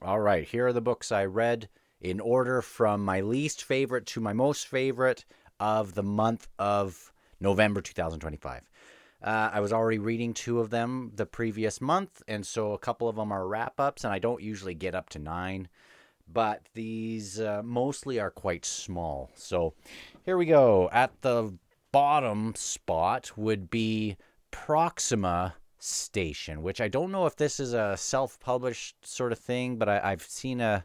All right, here are the books I read in order from my least favorite to my most favorite of the month of November 2025. I was already reading two of them the previous month, and so a couple of them are wrap ups, and I don't usually get up to nine, but these mostly are quite small. So here we go. At the bottom spot would be Proxima Station, which I don't know if this is a self published sort of thing, but I've seen a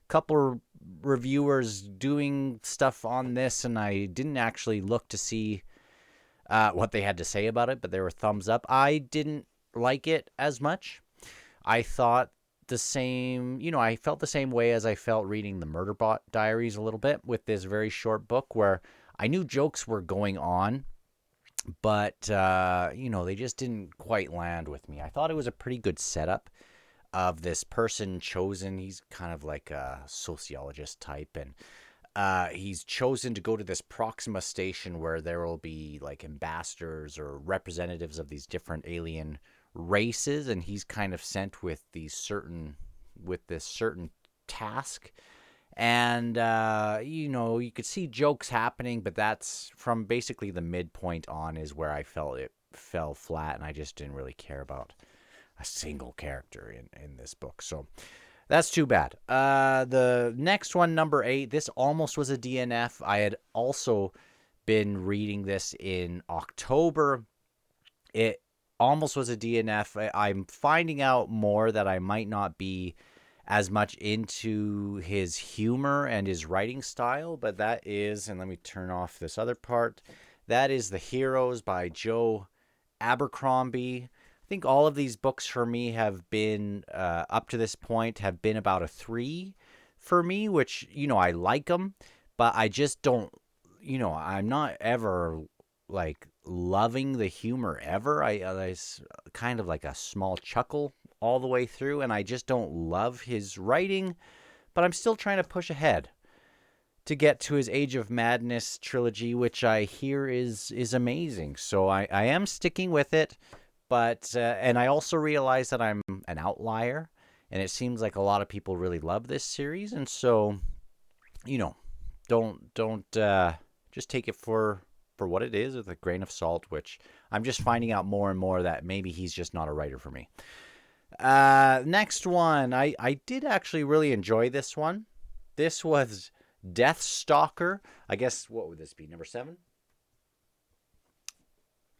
couple reviewers doing stuff on this, and I didn't actually look to see what they had to say about it, but they were thumbs up. I didn't like it as much. I thought the same, I felt the same way as I felt reading the Murderbot Diaries a little bit with this very short book where I knew jokes were going on, but, they just didn't quite land with me. I thought it was a pretty good setup of this person chosen. He's kind of like a sociologist type, and he's chosen to go to this Proxima Station where there will be like ambassadors or representatives of these different alien races, and he's kind of sent with this certain task. And you could see jokes happening, but that's from basically the midpoint on is where I felt it fell flat, and I just didn't really care about a single character in this book. So that's too bad. The next one, number 8, this almost was a DNF. I had also been reading this in October. It almost was a DNF. I'm finding out more that I might not be as much into his humor and his writing style, but that is, and let me turn off this other part, that is The Heroes by Joe Abercrombie. I think all of these books for me have been, up to this point, have been about a 3 for me, which, I like them, but I just don't, I'm not ever like loving the humor ever. I kind of like a small chuckle all the way through, and I just don't love his writing, but I'm still trying to push ahead to get to his Age of Madness trilogy, which I hear is amazing. So I am sticking with it, but and I also realize that I'm an outlier, and it seems like a lot of people really love this series, and so you know, don't just take it for what it is with a grain of salt. Which I'm just finding out more and more that maybe he's just not a writer for me. Next one, I did actually really enjoy this one. This was Deathstalker. I guess what would this be? Number 7.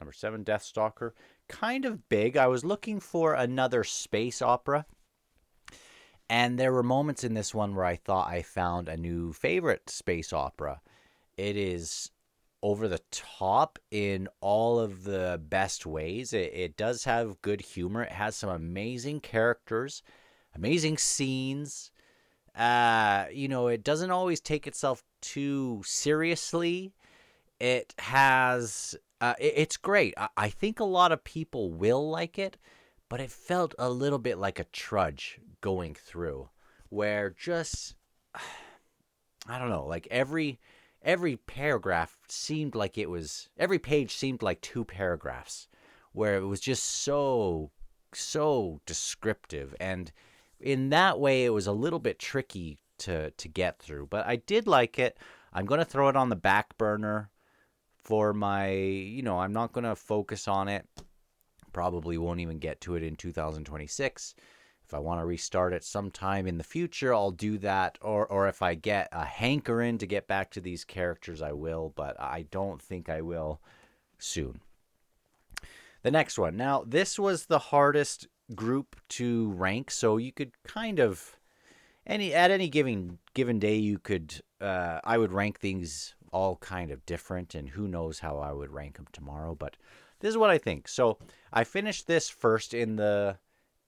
Number 7, Deathstalker. Kind of big. I was looking for another space opera, and there were moments in this one where I thought I found a new favorite space opera. It is over the top in all of the best ways. It does have good humor. It has some amazing characters, amazing scenes. It doesn't always take itself too seriously. It has, it's great. I think a lot of people will like it, but it felt a little bit like a trudge going through, where just I don't know, like every paragraph seemed like it was every page seemed like two paragraphs, where it was just so descriptive, and in that way it was a little bit tricky to get through. But I did like it. I'm going to throw it on the back burner for my, I'm not going to focus on it. Probably won't even get to it in 2026. If I want to restart it sometime in the future, I'll do that. Or if I get a hankering to get back to these characters, I will. But I don't think I will soon. The next one. Now, this was the hardest group to rank. So you could kind of at any given day, you could I would rank things all kind of different, and who knows how I would rank them tomorrow. But this is what I think. So I finished this first in the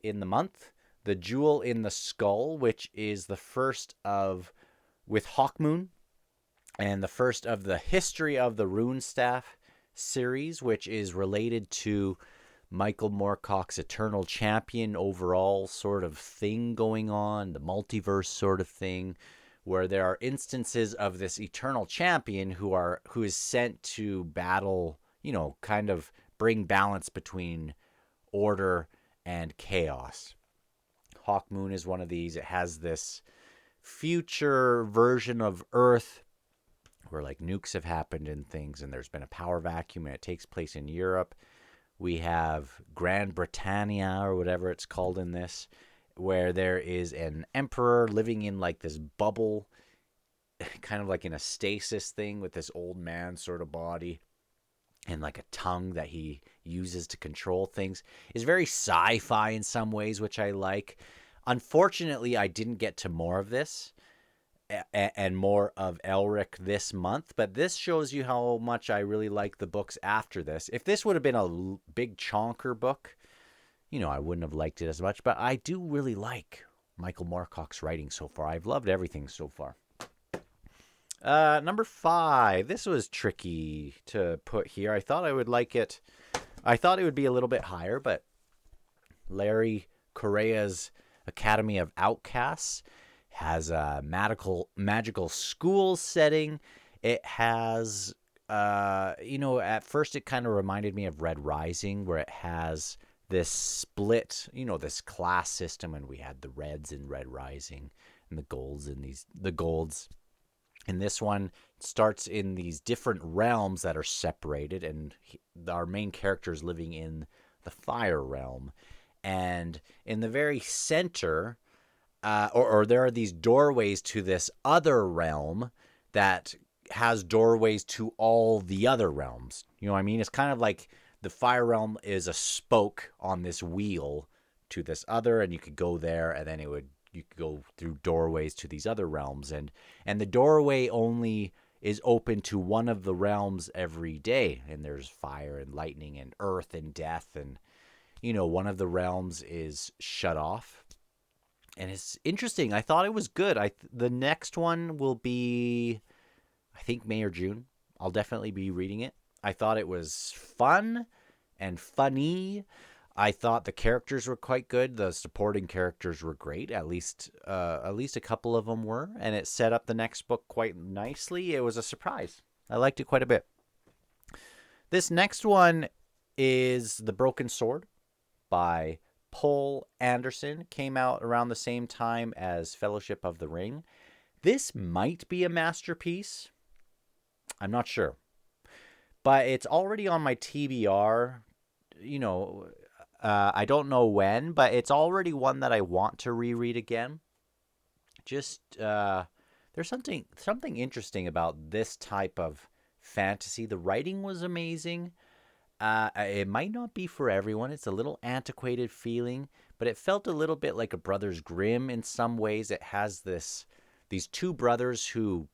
month. The Jewel in the Skull, which is the first of with Hawkmoon, and the first of the History of the Runestaff series, which is related to Michael Moorcock's Eternal Champion overall sort of thing going on, the multiverse sort of thing, where there are instances of this Eternal Champion who is sent to battle, kind of bring balance between order and chaos. Hawk Moon is one of these. It has this future version of Earth where like nukes have happened and things, and there's been a power vacuum, and it takes place in Europe. We have Grand Britannia, or whatever it's called in this, where there is an emperor living in like this bubble, kind of like in a stasis thing with this old man sort of body and like a tongue that he uses to control things. It's very sci-fi in some ways, which I like. Unfortunately, I didn't get to more of this and more of Elric this month, but this shows you how much I really like the books after this. If this would have been a big chonker book, I wouldn't have liked it as much, but I do really like Michael Moorcock's writing so far. I've loved everything so far. Number 5. This was tricky to put here. I thought I would like it. I thought it would be a little bit higher, but Larry Correa's Academy of Outcasts has a magical school setting. It has, at first it kind of reminded me of Red Rising, where it has this split, this class system, and we had the Reds in Red Rising and the Golds in the Golds. And this one starts in these different realms that are separated, and our main character is living in the Fire realm. And in the very center, or there are these doorways to this other realm that has doorways to all the other realms. You know what I mean? It's kind of like the Fire realm is a spoke on this wheel to this other, and you could go there, and then you could go through doorways to these other realms, and the doorway only is open to one of the realms every day, and there's fire and lightning and earth and death, and one of the realms is shut off. And it's interesting. I thought it was good. The next one will be, I think, May or June. I'll definitely be reading it. I thought it was fun and funny. I thought the characters were quite good. The supporting characters were great. At least a couple of them were. And it set up the next book quite nicely. It was a surprise. I liked it quite a bit. This next one is The Broken Sword by Poul Anderson. Came out around the same time as Fellowship of the Ring. This might be a masterpiece. I'm not sure. But it's already on my TBR. I don't know when, but it's already one that I want to reread again. Just there's something interesting about this type of fantasy. The writing was amazing. It might not be for everyone. It's a little antiquated feeling, but it felt a little bit like a Brothers Grimm in some ways. It has these two brothers who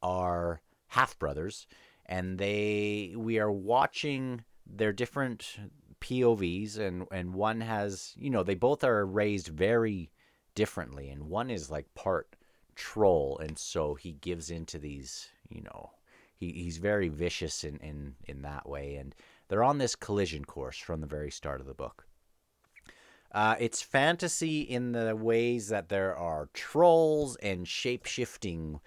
are half brothers, and we are watching their different POVs, and one has, they both are raised very differently, and one is like part troll, and so he gives into these, he's very vicious in that way, and they're on this collision course from the very start of the book. It's fantasy in the ways that there are trolls and shape-shifting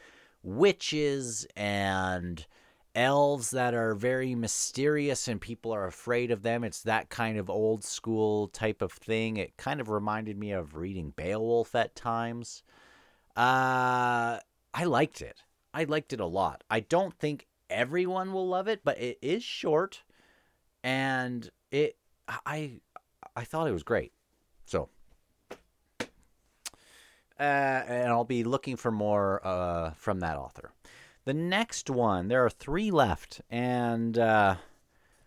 witches and elves that are very mysterious and people are afraid of them. It's that kind of old school type of thing. It kind of reminded me of reading Beowulf at times. I liked it. I liked it a lot. I don't think everyone will love it, but it is short, and I thought it was great. So, and I'll be looking for more from that author. The next one, there are 3 left, and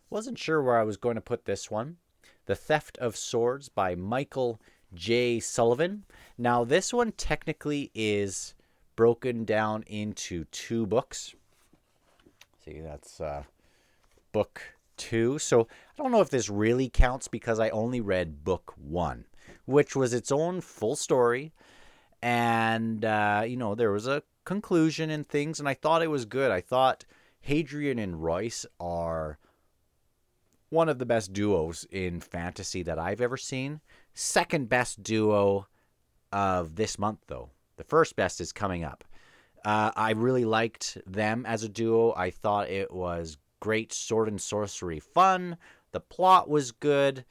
wasn't sure where I was going to put this one. The Theft of Swords by Michael J. Sullivan. Now, this one technically is broken down into 2 books. See, that's book 2. So I don't know if this really counts because I only read book 1, which was its own full story. And, there was a conclusion and things, and I thought it was good. I thought Hadrian and Royce are one of the best duos in fantasy that I've ever seen. Second best duo of this month, though. The first best is coming up. I really liked them as a duo. I thought it was great sword and sorcery fun. The plot was good.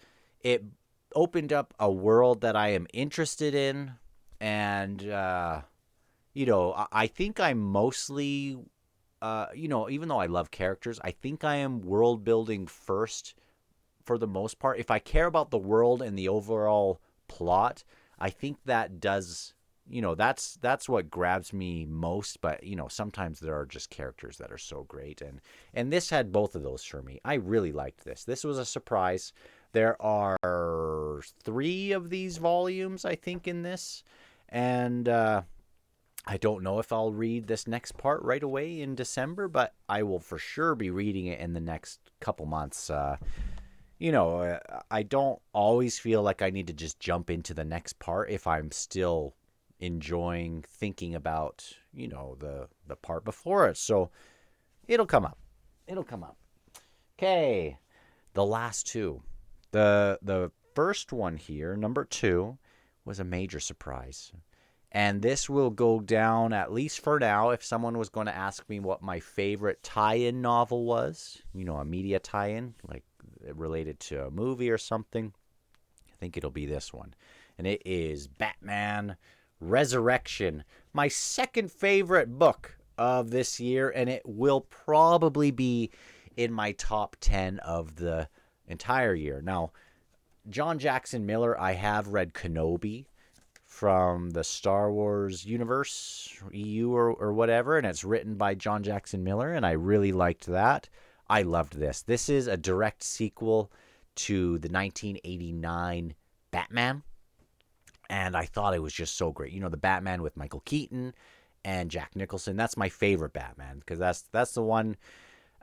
opened up a world that I am interested in, and I think I'm mostly, even though I love characters, I think I am world building first for the most part. If I care about the world and the overall plot, I think that does, that's what grabs me most. But sometimes there are just characters that are so great, and this had both of those for me. I really liked this. This was a surprise. There are 3 of these volumes, I think, in this, and I don't know if I'll read this next part right away in December, but I will for sure be reading it in the next couple months. I don't always feel like I need to just jump into the next part if I'm still enjoying thinking about, the part before it. So it'll come up. It'll come up. Okay. The last 2. The first one here, number 2, was a major surprise. And this will go down, at least for now, if someone was going to ask me what my favorite tie-in novel was, a media tie-in, like related to a movie or something, I think it'll be this one. And it is Batman Resurrection, my second favorite book of this year, and it will probably be in my top 10 of the entire year. Now, John Jackson Miller, I have read Kenobi from the Star Wars universe, EU or whatever, and it's written by John Jackson Miller, and I really liked that. I loved this. This is a direct sequel to the 1989 Batman, and I thought it was just so great. The Batman with Michael Keaton and Jack Nicholson. That's my favorite Batman, because that's the one.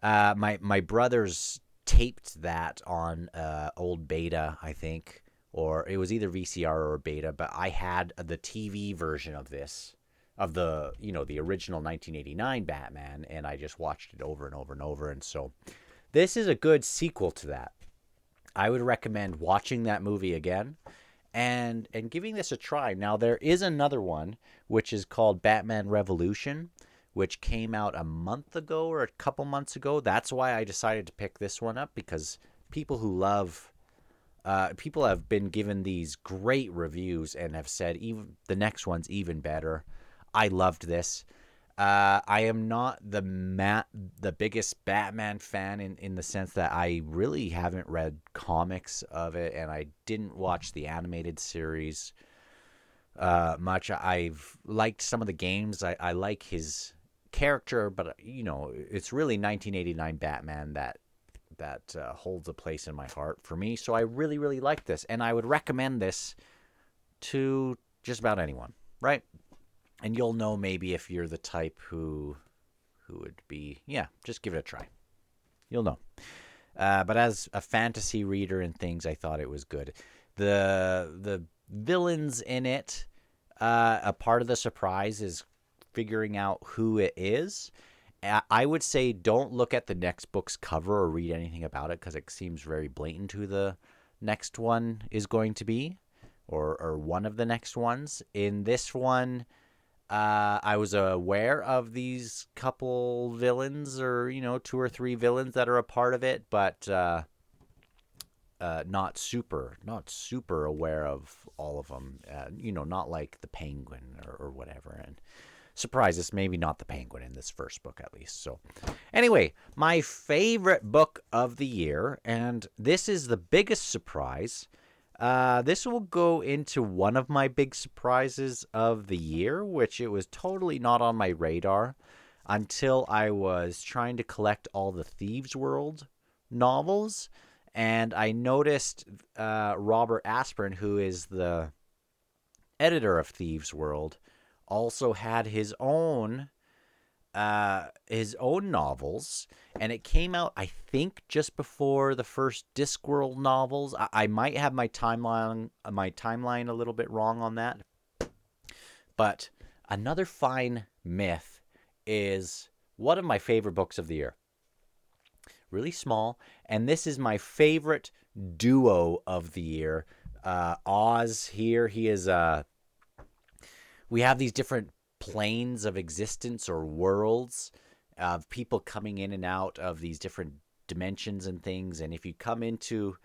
My brothers taped that on old beta, I think, or it was either VCR or beta, but I had the TV version of this, of the original 1989 Batman, and I just watched it over and over and over. And so this is a good sequel to that. I would recommend watching that movie again and giving this a try. Now, there is another one, which is called Batman Revolution, which came out a month ago or a couple months ago. That's why I decided to pick this one up, because people have been given these great reviews and have said even the next one's even better. I loved this. I am not the biggest Batman fan in the sense that I really haven't read comics of it, and I didn't watch the animated series much. I've liked some of the games. I like his character, but it's really 1989 Batman that holds a place in my heart for me. So I really, really like this, and I would recommend this to just about anyone, right? And you'll know maybe if you're the type who would be, just give it a try. You'll know. But as a fantasy reader and things, I thought it was good. The villains in it, a part of the surprise is figuring out who it is. I would say don't look at the next book's cover or read anything about it, because it seems very blatant who the next one is going to be, or one of the next ones. In this one, I was aware of these couple villains, or 2 or 3 villains that are a part of it, but not super aware of all of them. Not like the Penguin or whatever. And surprises, maybe not the Penguin in this first book at least. So anyway, my favorite book of the year, and this is the biggest surprise. This will go into one of my big surprises of the year, which it was totally not on my radar until I was trying to collect all the Thieves World novels, and I noticed Robert Asprin, who is the editor of Thieves World, also had his own novels, and it came out, I think, just before the first Discworld novels. I might have my timeline a little bit wrong on that, but another fine myth is one of my favorite books of the year. Really small, and this is my favorite duo of the year. Oz here, he is we have these different planes of existence or worlds of people coming in and out of these different dimensions and things. And if you come into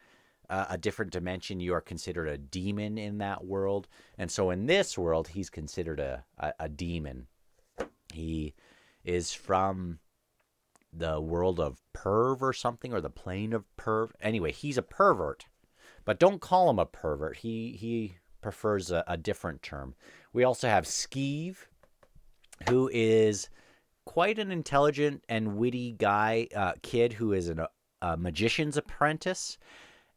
a different dimension, you are considered a demon in that world. And so in this world, he's considered a demon. He is from the world of perv or something, or the plane of perv. Anyway, he's a pervert, but don't call him a pervert. He prefers a different term. We also have Skeeve, who is quite an intelligent and witty guy, kid who is a magician's apprentice,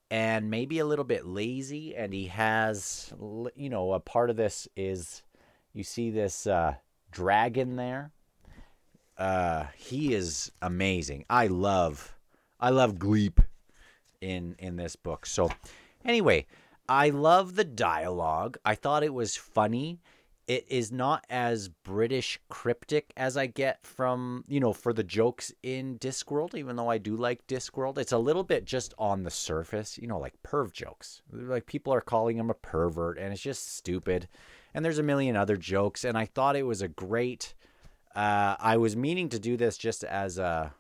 and maybe a little bit lazy. And he has, a part of this is, you see this dragon there. He is amazing. I love Gleep in this book. So anyway, I love the dialogue. I thought it was funny. It is not as British cryptic as I get from, for the jokes in Discworld, even though I do like Discworld. It's a little bit just on the surface, like perv jokes. Like people are calling him a pervert, and it's just stupid. And there's a million other jokes, and I thought it was a great... I was meaning to do this just as a,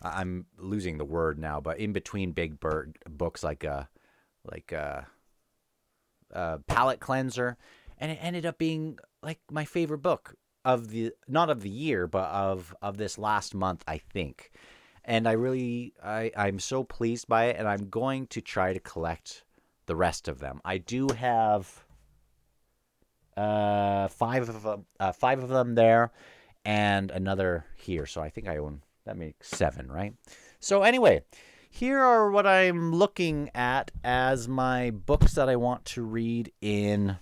I'm losing the word now, but in between big books like a palate cleanser, and it ended up being like my favorite book of not of the year, but of this last month, I think. And I'm so pleased by it, and I'm going to try to collect the rest of them. I do have 5 of them there, and another here. So I think I own, that makes 7, right? So anyway, here are what I'm looking at as my books that I want to read in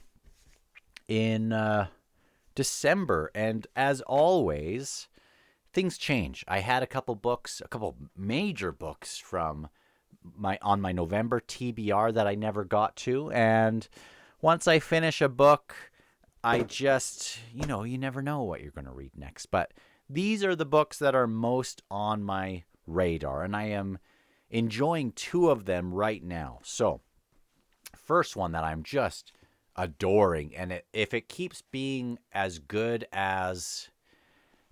December. And as always, things change. I had a couple major books from on my November TBR that I never got to. And once I finish a book, I just, you never know what you're going to read next. But these are the books that are most on my radar, and I am enjoying 2 of them right now. So, first one that I'm just adoring, and if it keeps being as good as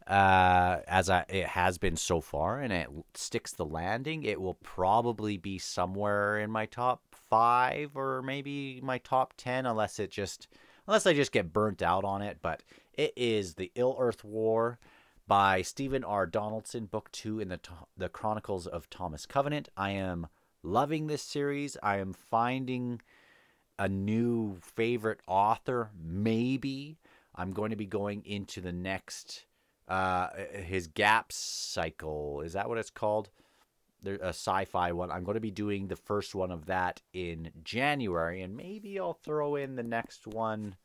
it has been so far, and it sticks the landing, it will probably be somewhere in my top 5 or maybe my top 10, unless I just get burnt out on it. But it is The Ill-Earth War by Stephen R. Donaldson, Book 2 in the Chronicles of Thomas Covenant. I am loving this series. I am finding a new favorite author. Maybe I'm going to be going into the next, his Gaps cycle. Is that what it's called? There's a sci-fi one. I'm going to be doing the first one of that in January, and maybe I'll throw in the next one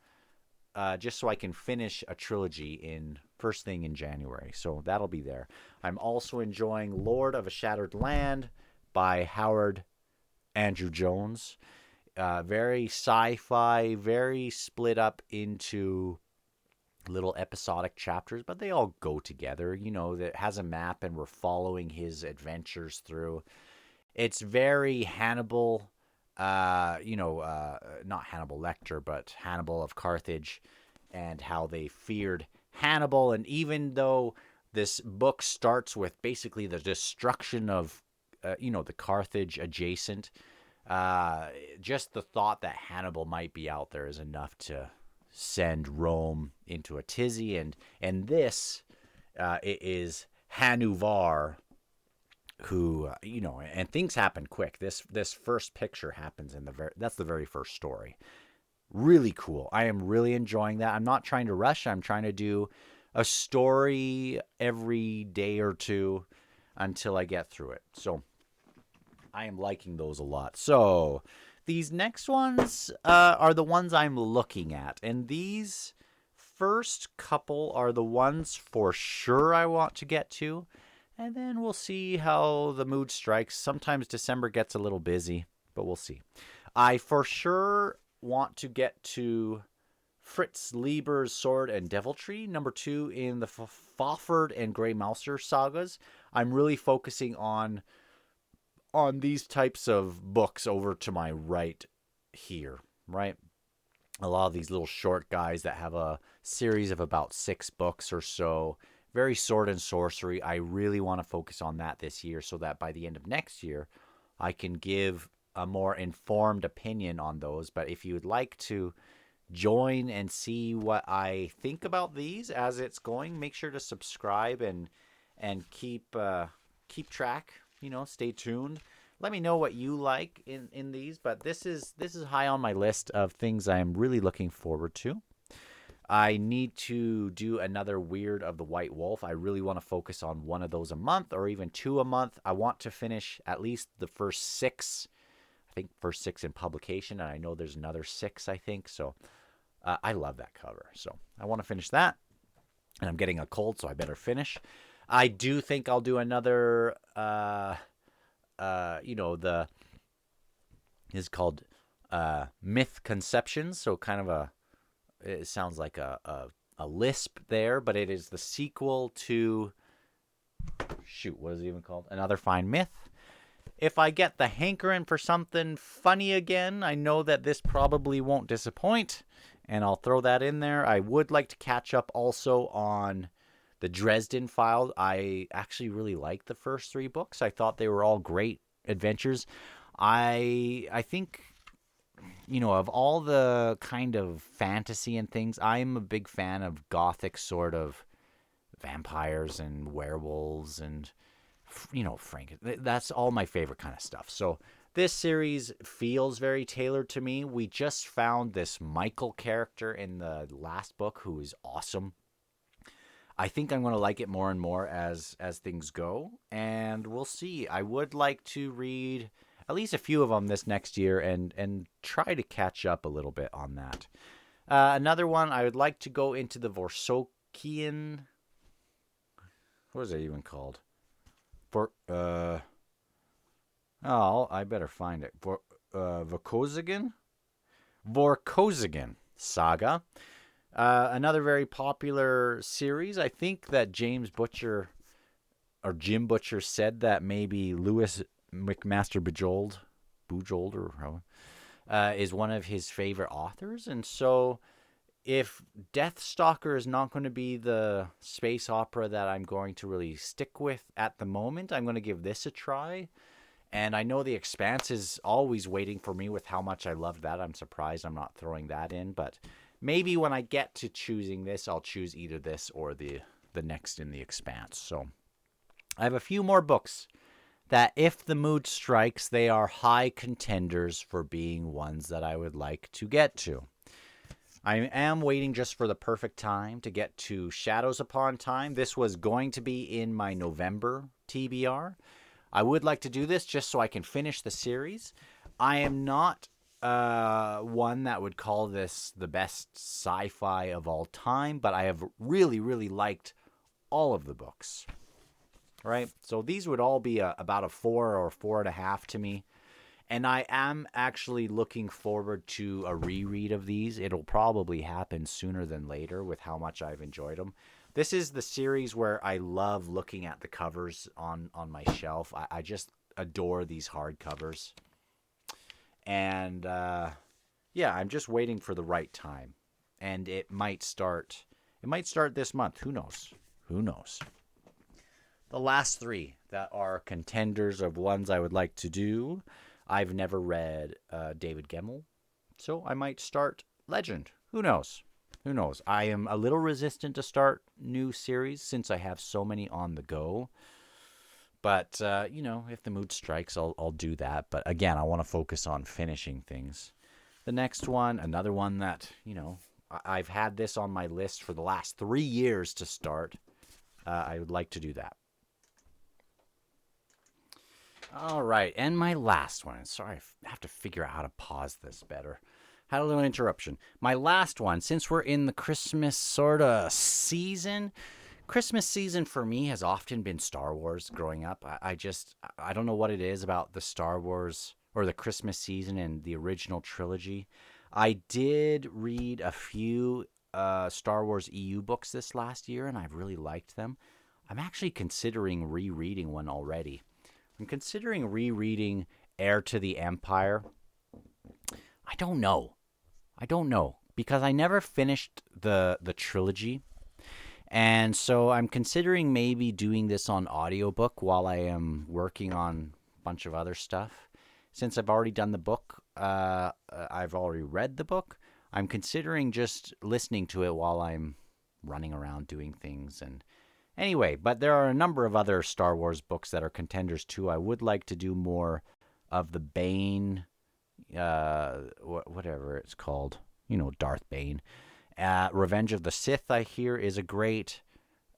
just so I can finish a trilogy in first thing in January. So that'll be there. I'm also enjoying Lord of a Shattered Land by Howard Andrew Jones. Very sci-fi, very split up into little episodic chapters, but they all go together. That has a map, and we're following his adventures through. It's very Hannibal, not Hannibal Lecter, but Hannibal of Carthage, and how they feared Hannibal. And even though this book starts with basically the destruction of, the Carthage adjacent, just the thought that Hannibal might be out there is enough to send Rome into a tizzy. And this it is Hanuvar, who, and things happen quick. This first picture happens that's the very first story. Really cool. I am really enjoying that. I'm not trying to rush. I'm trying to do a story every day or two until I get through it. So I am liking those a lot. So these next ones are the ones I'm looking at. And these first couple are the ones for sure I want to get to. And then we'll see how the mood strikes. Sometimes December gets a little busy, but we'll see. I for sure want to get to Fritz Leiber's Sword and Deviltry, number 2 in the Fafhrd and Grey Mouser sagas. I'm really focusing on these types of books over to my right here, right? A lot of these little short guys that have a series of about 6 books or so. very sword and sorcery. I really want to focus on that this year so that by the end of next year, I can give a more informed opinion on those. But if you would like to join and see what I think about these as it's going, make sure to subscribe and keep track. Stay tuned. Let me know what you like in these. But this is high on my list of things I am really looking forward to. I need to do another Weird of the White Wolf. I really want to focus on one of those a month or even 2 a month. I want to finish at least the first 6. I think first 6 in publication, and I know there's another 6, I think. So I love that cover. So I want to finish that. And I'm getting a cold, so I better finish. I do think I'll do another, is called Myth Conceptions. So kind of it sounds like a lisp there, but it is the sequel to, what is it even called? Another Fine Myth. If I get the hankering for something funny again, I know that this probably won't disappoint, and I'll throw that in there. I would like to catch up also on the Dresden Files. I actually really liked the first 3 books. I thought they were all great adventures. I think, of all the kind of fantasy and things, I'm a big fan of gothic sort of vampires and werewolves and, that's all my favorite kind of stuff. So this series feels very tailored to me. We just found this Michael character in the last book who is awesome. I think I'm going to like it more and more as things go, and we'll see. I would like to read at least a few of them this next year and try to catch up a little bit on that. Another one, I would like to go into the Vorkosigan. What is it even called? I better find it. Vorkosigan saga. Another very popular series. I think that Jim Butcher said that maybe Lewis McMaster Bujold or however, is one of his favorite authors. And so if Deathstalker is not going to be the space opera that I'm going to really stick with at the moment, I'm going to give this a try. And I know The Expanse is always waiting for me with how much I loved that. I'm surprised I'm not throwing that in. But maybe when I get to choosing this, I'll choose either this or the next in The Expanse. So I have a few more books that if the mood strikes, they are high contenders for being ones that I would like to get to. I am waiting just for the perfect time to get to Shadows Upon Time. This was going to be in my November TBR. I would like to do this just so I can finish the series. I am not one that would call this the best sci-fi of all time, but I have really, really liked all of the books. Right? So these would all be about a 4 or 4.5 to me. And I am actually looking forward to a reread of these. It'll probably happen sooner than later with how much I've enjoyed them. This is the series where I love looking at the covers on my shelf. I just adore these hardcovers. And, I'm just waiting for the right time. And it might start this month. Who knows? The last 3 that are contenders of ones I would like to do. I've never read David Gemmel, so I might start Legend. Who knows? I am a little resistant to start new series since I have so many on the go. But, if the mood strikes, I'll do that. But again, I want to focus on finishing things. The next one, another one that, I've had this on my list for the last 3 years to start. I would like to do that. All right, and my last one. Sorry, I have to figure out how to pause this better. Had a little interruption. My last one, since we're in the Christmas sort of season, Christmas season for me has often been Star Wars growing up. I don't know what it is about the Star Wars or the Christmas season and the original trilogy. I did read a few Star Wars EU books this last year, and I've really liked them. I'm actually considering rereading one already. I'm considering rereading Heir to the Empire. I don't know because I never finished the trilogy, And so I'm considering maybe doing this on audiobook while I am working on a bunch of other stuff. Since I've already done the book, I've already read the book, I'm considering just listening to it while I'm running around doing things. And anyway, but there are a number of other Star Wars books that are contenders too. I would like to do more of the Bane, whatever it's called, Darth Bane. Revenge of the Sith, I hear, is a great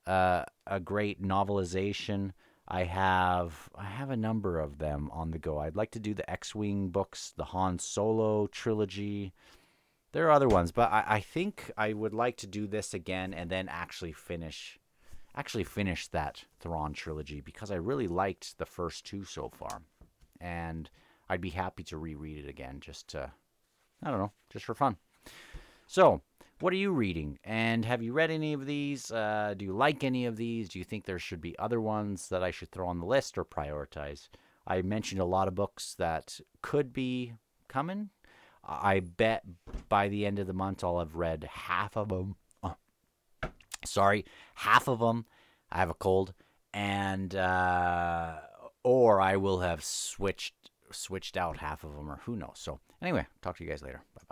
novelization. I have a number of them on the go. I'd like to do the X-wing books, the Han Solo trilogy. There are other ones, but I think I would like to do this again and then actually finish that Thrawn trilogy, because I really liked the first two so far, and I'd be happy to reread it again just for fun. So, what are you reading? And have you read any of these? Do you like any of these? Do you think there should be other ones that I should throw on the list or prioritize? I mentioned a lot of books that could be coming. I bet by the end of the month I'll have read half of them. Half of them. I have a cold. And, or I will have switched out half of them, or who knows. So, anyway, talk to you guys later. Bye-bye.